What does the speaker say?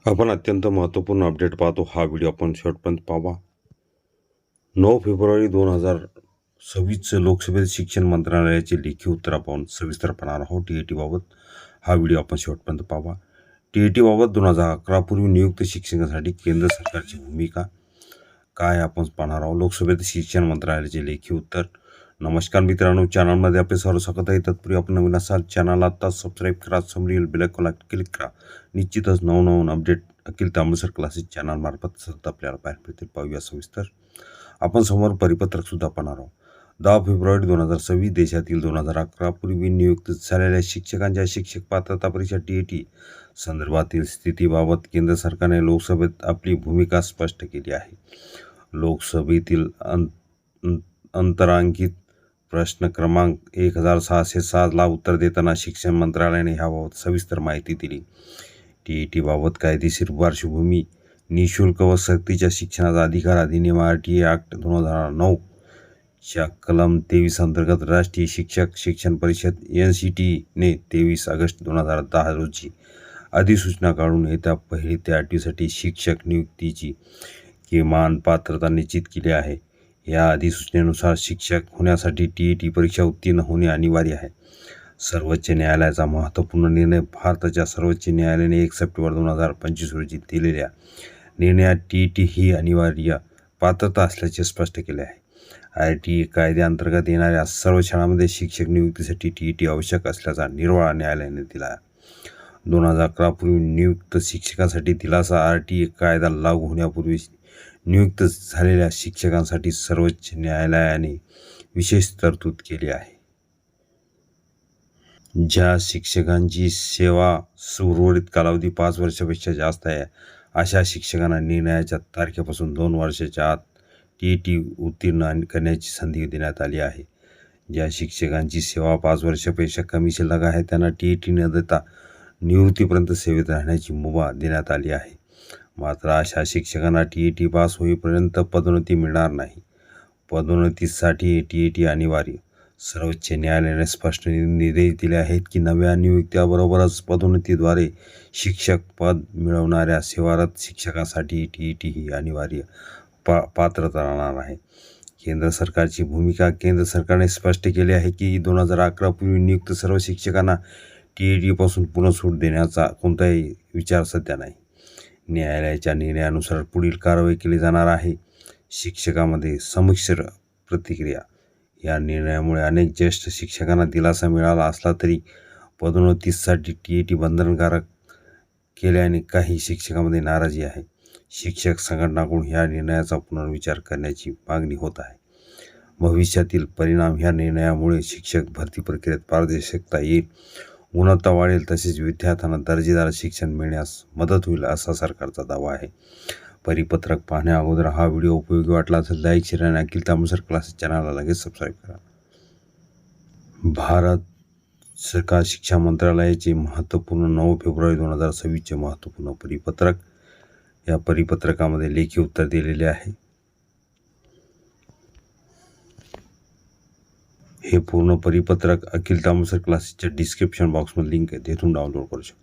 आपण अत्यंत महत्त्वपूर्ण अपडेट पाहतो. हा व्हिडिओ आपण शेवटपर्यंत पाहावा. 9 फेब्रुवारी 2026 लोकसभेत शिक्षण मंत्रालयाचे लेखी उत्तर आपण सविस्तर पाहणार आहोत. टी बाबत हा व्हिडिओ आपण शेवटपर्यंत पाहावा. टी बाबत 2011 पूर्वी नियुक्त शिक्षकांसाठी केंद्र सरकारची भूमिका काय आपण पाहणार आहोत. लोकसभेत शिक्षण मंत्रालयाचे लेखी उत्तर. नमस्कार मित्रांनो, चॅनलमध्ये आपले सर्व स्वागत आहे. तत्पूर्वी आपण नवीन असाल चॅनलला आता सबस्क्राईब करा, समोरील बेल आयकॉनला क्लिक करा. निश्चितच नवनवीन अपडेट अखिल तांबेसर क्लासेस चॅनल मार्फत सतत आपल्याला पाहायला मिळतील. पाहूया सविस्तर. आपण समोर परिपत्रक सुद्धा पाहणार आहोत. 10 फेब्रुवारी 2026 देशातील 2011 पूर्वी नियुक्त झालेल्या शिक्षकांच्या शिक्षक पात्रता परीक्षा टी संदर्भातील स्थितीबाबत केंद्र सरकारने लोकसभेत आपली भूमिका स्पष्ट केली आहे. लोकसभेतील अंतरांकित प्रश्न क्रमांक 1607 ला उत्तर देताना शिक्षण मंत्रालयाने ह्याबाबत सविस्तर माहिती दिली. टी बाबत कायदेशीर पार्श्वभूमी. निशुल्क व सक्तीच्या शिक्षणाचा अधिकार अधिनियम RTA ॲक्ट 2009 च्या कलम 23 अंतर्गत राष्ट्रीय शिक्षक शिक्षण परिषद NCT ने 23 ऑगस्ट 2010 रोजी अधिसूचना काढून येत्या 1 ते 8वी साठी शिक्षक नियुक्तीची किमान पात्रता निश्चित केली आहे. या अधिसूचनेनुसार शिक्षक होण्यासाठी टी परीक्षा उत्तीर्ण होणे अनिवार्य आहे. सर्वोच्च न्यायालयाचा महत्त्वपूर्ण निर्णय. भारताच्या सर्वोच्च न्यायालयाने 1 सप्टेंबर 2025 रोजी दिलेल्या निर्णयात टी ही अनिवार्य पात्रता असल्याचे स्पष्ट केले आहे. RTA कायद्याअंतर्गत येणाऱ्या सर्व शाळांमध्ये शिक्षक नियुक्तीसाठी टी आवश्यक असल्याचा निर्वाळा न्यायालयाने दिला. 2011 पूर्वी नियुक्त शिक्षकांसाठी दिलासा. RTA कायदा लागू होण्यापूर्वी नियुक्त झालेल्या शिक्षकांसाठी सर्वोच्च न्यायालयाने विशेष तरतूद केली आहे. ज्या शिक्षकांची सेवा उर्वरित कालावधी 5 वर्षापेक्षा जास्त आहे अशा शिक्षकांना निर्णयाच्या तारखेपासून 2 वर्षाच्या आत टी उत्तीर्ण करण्याची संधी देण्यात आली आहे. ज्या शिक्षकांची सेवा 5 वर्षापेक्षा कमी शिल्लक आहे त्यांना टी न देता निवृत्तीपर्यंत सेवेत राहण्याची मुभा देण्यात आली आहे. मात्र अशा शिक्षकांना टी पास होईपर्यंत पदोन्नती मिळणार नाही. पदोन्नतीसाठी टी अनिवार्य. सर्वोच्च न्यायालयाने स्पष्ट निर्देश दिले आहेत की नव्या नियुक्त्याबरोबरच पदोन्नतीद्वारे शिक्षक पद मिळवणाऱ्या सेवारत शिक्षकांसाठी टी ही अनिवार्य पात्रता राहणार आहे. केंद्र सरकारची भूमिका. केंद्र सरकारने स्पष्ट केले आहे की 2011 पूर्वी नियुक्त सर्व शिक्षकांना टी पासून पूर्ण सूट देण्याचा कोणताही विचार सध्या नाही. न्यायालयाच्या निर्णयानुसार पुढील कारवाई केली जाणार आहे. शिक्षकांमध्ये संमिश्र प्रतिक्रिया. या निर्णयामुळे अनेक ज्येष्ठ शिक्षकांना दिलासा मिळाला असला तरी पदोन्नतीसाठी टी बंधनकारक केल्याने काही शिक्षकांमध्ये नाराजी आहे. शिक्षक संघटनाकडून ह्या निर्णयाचा पुनर्विचार करण्याची मागणी होत आहे. भविष्यातील परिणाम. ह्या निर्णयामुळे शिक्षक भरती प्रक्रियेत पारदर्शकता येईल, गुणवत्ता वाढेल, तसेच विद्यार्थ्यांना दर्जेदार शिक्षण मिळण्यास मदत होईल असा सरकारचा दावा आहे. परिपत्रक पाहण्या अगोदर हा व्हिडिओ उपयोगी वाटला असेल लाईक, शेअर आणि अखिल तांबेसर क्लासेस चॅनलला लगेच सबस्क्राईब करा. भारत सरकार शिक्षा मंत्रालयाचे महत्त्वपूर्ण 9 फेब्रुवारी 2026 महत्त्वपूर्ण परिपत्रक. या परिपत्रकामध्ये लेखी उत्तर दिलेले आहे. हे पूर्ण परिपत्रक अखिल तांबेसर क्लासेसच्या डिस्क्रिप्शन बॉक्समध्ये लिंक आहे, तिथून डाउनलोड करू शकता.